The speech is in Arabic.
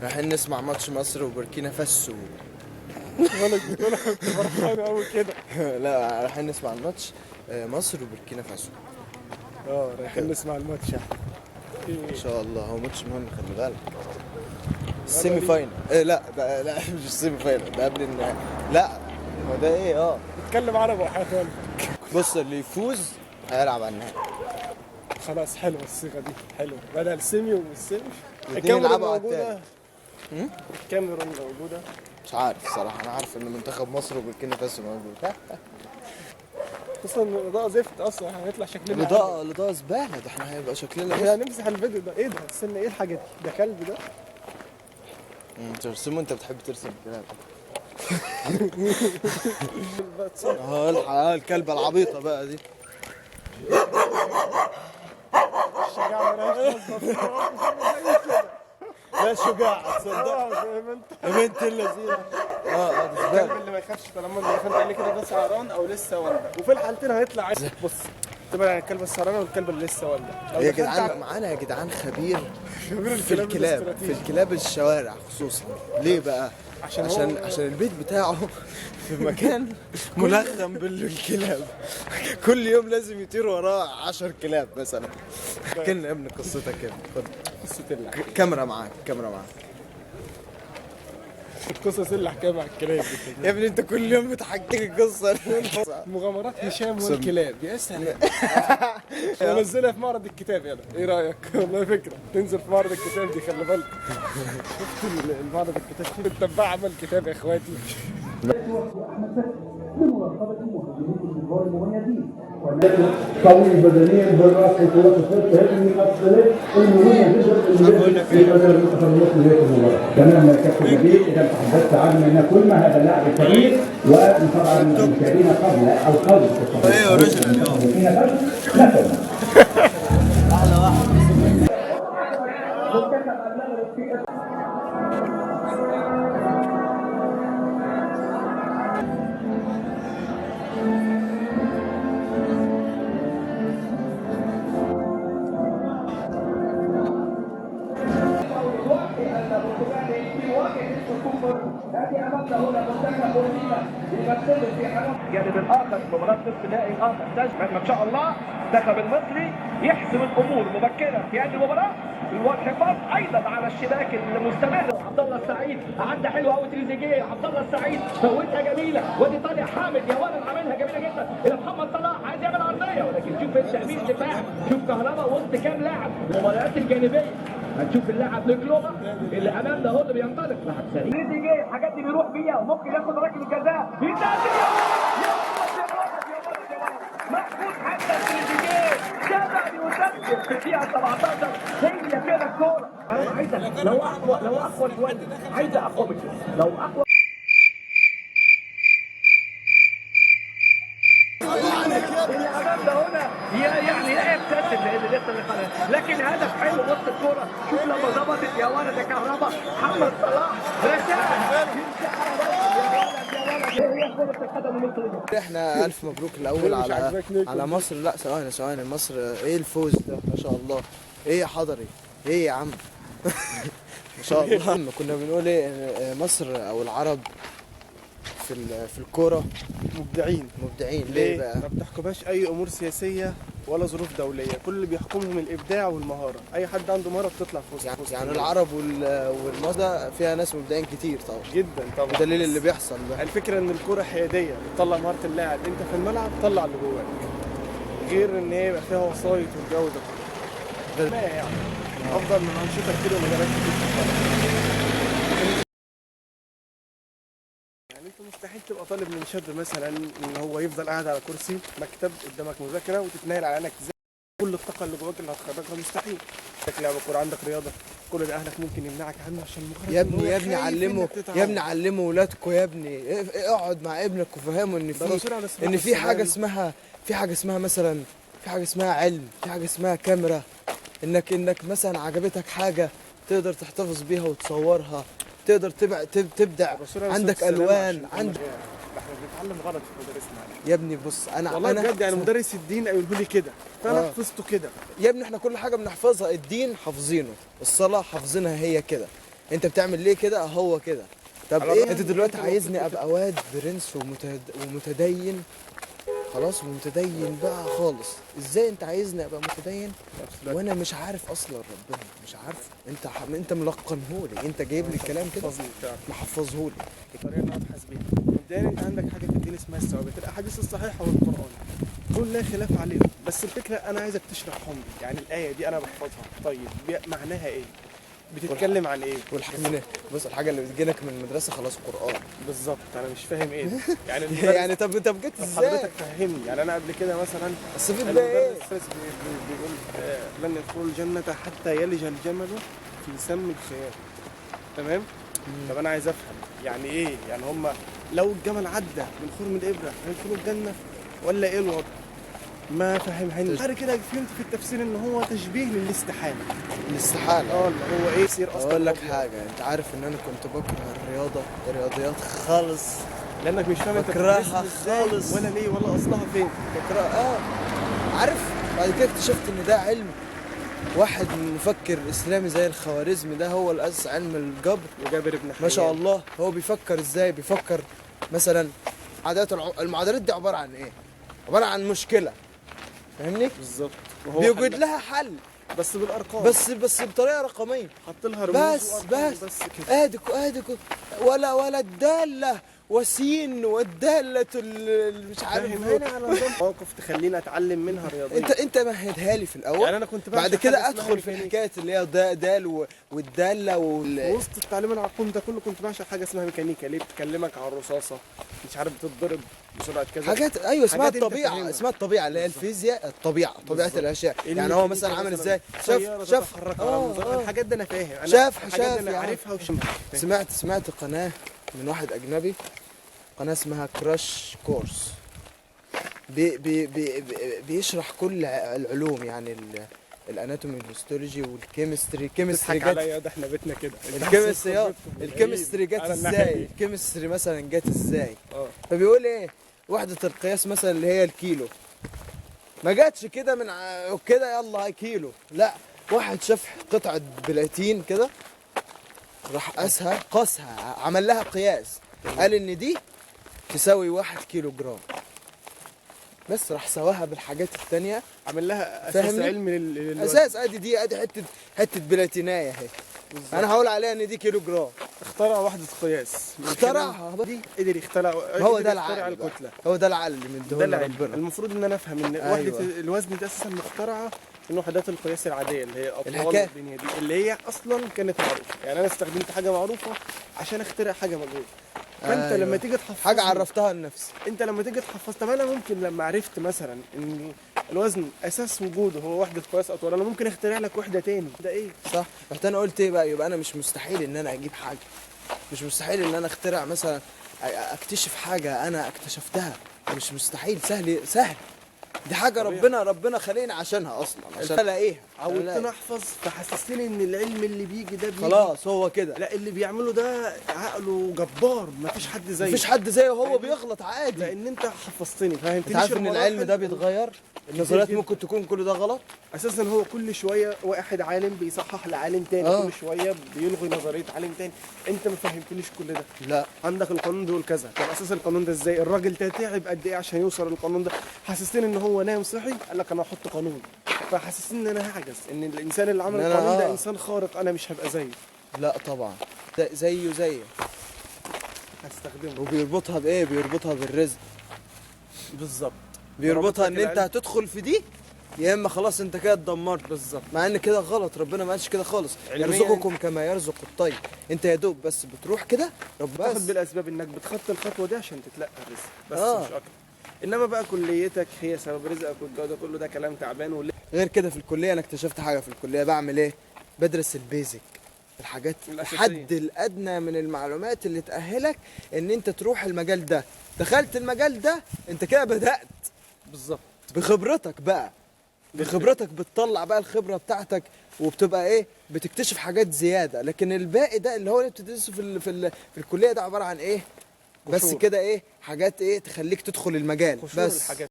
رايحين نسمع ماتش مصر وبوركينا فاسو. غلط بتقولها كنت فرحان قوي كده. لا رايحين نسمع الماتش مصر وبوركينا فاسو. رايحين نسمع الماتش يعني. ان شاء الله هو ماتش مهم، خلي بالك. السيمي فاينل لا ده لا مش السيمي فاينل، ده قبل النهائي. لا هو ده ايه اتكلم عربي وحياة والدك. بص اللي يفوز هيلعب على النهائي. خلاص حلوه الصيغه دي حلوه، بدل السيمي والسيمي. الاتنين يلعبوا على التاني. الكاميرون موجوده. مش عارف الصراحه، انا عارف ان منتخب مصر وبوركينا فاسو موجود. اصلا الاضاءه زفت اصلا، هنطلع شكلنا الاضاءه زباله، ده احنا هيبقى شكلنا احنا هنمسح الفيديو ده. ايه ده؟ استنى، ايه الحاجه دي؟ ده كلب ده؟ ترسمه؟ انت بتحب ترسم كلاب. الكلبه العبيطه بقى دي. لا شجاع تصدق. يا بنت اللذينه. الكلب اللي ما يخافش طالما اللي فهمت عليه كده ده سعران او لسه ولده، وفي الحالتين هيطلع بص تبقى يعني الكلب السعرانه والكلب اللي لسه ولده. يا جدعان معانا يا جدعان خبير في الكلاب، في الكلاب الشوارع خصوصا. ليه بقى؟ عشان البيت بتاعه في مكان ملغم بالكلاب. كل يوم لازم يطير وراه 10 كلاب مثلا. احكي لنا يا ابني قصتك كده. خد قصه اللي كاميرا معاك، كاميرا معاك. القصص اللي حكاها مع الكلاب يا ابني انت كل يوم بتحكي لي قصه. مغامرات هشام والكلاب. يا سلام. ونزلها في معرض الكتاب. يلا ايه رايك؟ والله فكره تنزل في معرض الكتاب دي، خلي بالك. شفت معرض الكتاب فيه التباع عمل كتاب يا اخواتي. قوي بدنيا بالراس بطولة الصيف هذه من الأفضليات المهمة جدا في بدل المنتخب المصري في هذه المباراة. تمام يا كابتن نبيل، إذا تحدثت عن أن كل ما هذا اللاعب الكبير، وطبعا المشاهدين قبل أو قبل الجانب الاخر مباراه نصف النهائي الاخر ما شاء الله المنتخب المصري يحسم الامور مبكرا في هذه المباراه. والحفاظ ايضا على الشباك المستمر. عبد الله السعيد عدى حلوه قوي تريزيجيه. عبد الله السعيد فوتها جميله، ودي طالع حامد يا ولد عاملها جميله جدا الى محمد صلاح، عايز يعمل عرضيه، ولكن شوف التامين دفاع، شوف كهرباء وسط كام لاعب. المباريات الجانبيه هنشوف اللاعب نيكلوبا اللي امامنا هو اللي بينطلق. لاعب سريع تريزيجيه الحاجات دي بيروح بيها وممكن ياخد ركله الجزاء. محمود حتى تريزيجيه شبع يسجل في الدقيقه 17. هي كده الكوره. انا عايزه لو اقوى شويه، عايزه اقوى من كده. لو اقوى اللي امامنا هنا يعني لا يبتسم لان لسه اللي خلص، لكن هدف حلو وسط الكوره. شوف لما ظبطت يا ولد يا كهرباء. محمد صلاح رشاها. احنا الف مبروك الاول على مصر. لا ثواني مصر. ايه الفوز ده ما شاء الله. ايه يا حضري، ايه يا عم. ما شاء الله. كنا بنقول ايه، مصر او العرب في الكوره مبدعين. ليه بقى؟ ما بتحكمهاش اي امور سياسيه ولا ظروف دوليه، كل اللي بيحكمهم الابداع والمهاره. اي حد عنده مهاره بتطلع في وسط يعني العرب والمصر ده فيها ناس مبدعين كتير طبعا جدا طبعا. بدليل اللي بيحصل ده. الفكره ان الكوره حياديه، بتطلع مهاره اللاعب. انت في الملعب طلع اللي جواك، غير ان هي يبقى فيها وسايط والجو ده كله. يعني افضل من انشطه كتير ومجالات كتير. يعني انت مستحيل تبقى طالب من شاب مثلا ان هو يفضل قاعد على كرسي مكتب قدامك مذاكره وتتنايل على انك تذاكر كل الطاقه اللي جواك اللي هتخرجها. مستحيل. عندك لعب كوره، عندك رياضه، كل ده اهلك ممكن يمنعك عنه عشان مجرد يا ابني علموا ولادكم يا ابني. اقعد مع ابنك وفهمه ان في حاجه اسمها مثلا، في حاجه اسمها علم، في حاجه اسمها كاميرا. انك مثلا عجبتك حاجه تقدر تحتفظ بيها وتصورها، تقدر تبدع. عندك الوان، عندك. احنا بنتعلم غلط في مدارسنا يا ابني بص والله بجد. يعني مدرس الدين قايله لي كده فانا حفظته كده. يا ابني احنا كل حاجه بنحفظها. الدين حافظينه، الصلاه حافظينها هي كده. انت بتعمل ليه كده؟ هو كده. طب على ايه الرغم انت إن دلوقتي أنت عايزني المفروض ابقى واد برنس ومتدين خلاص، ومتدين بقى خالص؟ ازاي انت عايزني ابقى متدين وانا مش عارف اصلا ربنا؟ مش عارف. انت ملقنهولي، انت جايب لي الكلام كده حفظني فعلا محفظهولي. الطريقه اللي انا ابحث بيها. مبدئيا انت عندك حاجه في الدين اسمها الثوابت، الاحاديث الصحيحه والقران دول لا خلاف عليهم، بس الفكره انا عايزك تشرحهم لي. يعني الايه دي انا بحفظها، طيب معناها ايه؟ بتتكلم عن ايه؟ بص، الحاجه اللي بتجيلك من المدرسه خلاص قران. بالظبط، انا مش فاهم ايه ده. يعني يعني طب جيت ازاي؟ حضرتك فهمني. يعني انا قبل كده مثلا استفيد بقى ايه؟ المدرس بيقول لن يدخلوا الجنه حتى يلج الجمل في سم الخياط. تمام؟ طب انا عايز افهم يعني ايه؟ يعني هم لو الجمل عدى من خرم الابره هيدخلوا الجنه ولا ايه الوضع؟ ما فهمهني. بعد كده فهمت في التفسير ان هو تشبيه للاستحاله. الاستحاله اللي هو ايه يصير اصلا. اقول لك أبيض. حاجه، انت عارف ان انا كنت بكره الرياضيات خالص. لانك مش فاهم انت بكرهها بتدرسها إزاي خالص. ولا ليه ولا اصلها فين. بكره عارف. بعد كده اكتشفت ان ده علم. واحد مفكر اسلامي زي الخوارزمي ده هو اللي اسس علم الجبر. وجابر بن حيان ما شاء الله. هو بيفكر ازاي؟ بيفكر مثلا المعادلات دي عباره عن ايه؟ عباره عن مشكله، فاهمني؟ بالظبط. بيوجد لها حل، بس بالارقام، بس بطريقه رقميه. حط لها رموز بس وأرقام بس كده. ادكو ولا الداله وسين والداله مش عارف فهماني على نظام مواقف تخليني اتعلم منها رياضيه. انت مهدها لي في الاول. يعني انا كنت بعد بعشق كده حاجة اسمها ادخل في ميكانيكا. الحكايه اللي هي دال والداله وسط التعليم العقوم ده كله كنت بعشق حاجه اسمها ميكانيكا. ليه؟ بتكلمك عن الرصاصه مش عارف بتتضرب بسرعه كذا. حاجات. ايوه، اسمها حاجات انت الطبيعه. فاهمها. اسمها الطبيعه اللي هي الفيزياء. طبيعه بالظبط. الاشياء. يعني هو الميكانيكا مثلا عامل ازاي؟ سيارة شاف تتحرك على المزرعة. الحاجات دي انا فاهم. انا شاف الحاجات دي انا يعني. عارفها وشمها. سمعت قناه من واحد اجنبي، قناه اسمها كراش كورس. بيشرح كل العلوم، يعني الاناتومي والهيستولوجي والكيمستري. تضحك عليا ده احنا بيتنا كده. الكيمستري جت ازاي؟ الكيمستري مثلا جت ازاي؟ فبيقول ايه؟ وحدة القياس مثلا اللي هي الكيلو ما جاتش كده من كده يلا هاي كيلو. لا، واحد شاف قطعة بلاتين كده، راح قاسها، عمل لها قياس، قال ان دي تساوي 1 كيلو جرام. بس راح سواها بالحاجات التانية، عمل لها اساس فاهمني؟ علمي اساس. ادي حته بلاتينايه اهي. انا هقول عليها ان دي كيلو جرام. اخترع وحدة قياس. اخترعها دي قدر يخترع. هو ده يخترع العقل الكتله. هو ده العقل اللي ده مديهولنا العلم. ربنا. المفروض ان انا افهم ان أيوة. وحدة الوزن دي اساسا مخترعه من وحدات القياس العاديه اللي هي الاطوال الحكاية. والدنيا دي اللي هي اصلا كانت معروفه. يعني انا استخدمت حاجه معروفه عشان اخترع حاجه مجهوله. فانت أيوة. لما تيجي تحفظ حاجه عرفتها لنفسي. انت لما تيجي تحفظ. طب انا ممكن لما عرفت مثلا ان الوزن اساس وجوده هو وحده قياس اطوال، انا ممكن اخترع لك وحده تاني. ده ايه؟ صح. رحت انا قلت ايه بقى؟ يبقى انا مش مستحيل ان انا اجيب حاجه، مش مستحيل ان انا اخترع مثلا اكتشف حاجه انا اكتشفتها. مش مستحيل، سهل. دي حاجه ربنا خلقنا عشانها اصلا، عشان الاقيها. عودتني احفظ فحسستني ان العلم اللي بيجي ده بيجي. خلاص هو كده. لا، اللي بيعمله ده عقله جبار، مفيش حد زيه. مفيش حد زيه، هو بيغلط عادي. لان انت حفظتني، فهمتني. انت عارف ان العلم ده بيتغير؟ النظريات جدا. ممكن تكون كل ده غلط. اساسا هو كل شويه واحد عالم بيصحح لعالم تاني. كل شويه بيلغي نظريه عالم تاني. انت ما فهمتنيش كل ده. لا، عندك القانون بيقول كذا. طب اساس القانون ده ازاي؟ الراجل ده تعب قد ايه عشان يوصل للقانون ده؟ حسستني ان هو نايم صحي قال لك انا هحط قانون، فحسستني ان انا هعجز، ان الانسان اللي عمل القانون ده انسان خارق، انا مش هبقى زيه. لا طبعا، زيه هستخدمه. وبيربطها بايه؟ بيربطها بالرزق. بالظبط. بيربطها ان انت هتدخل في دي، يا اما خلاص انت كده اتدمرت. بالظبط. مع ان كده غلط، ربنا ما قالش كده خالص. علمياً يرزقكم كما يرزق الطير. انت يا دوب بس بتروح كده تاخد بس. بالاسباب انك بتخطي الخطوه دي عشان تتلقى الرزق بس. مش اكتر. انما بقى كليتك هي سبب رزقك والجو ده كله، ده كلام تعبان. غير كده في الكليه انا اكتشفت حاجه في الكليه. بعمل ايه؟ بدرس البيزك، الحاجات الحد الادنى من المعلومات اللي تاهلك ان انت تروح المجال ده. دخلت المجال ده انت كده بدات. بالظبط. بخبرتك بقى، بخبرتك بتطلع بقى الخبره بتاعتك، وبتبقى ايه؟ بتكتشف حاجات زياده. لكن الباقي ده اللي هو اللي بتدرسه في الكليه ده عباره عن ايه؟ بس كده ايه؟ حاجات ايه تخليك تدخل المجال بس. الحاجات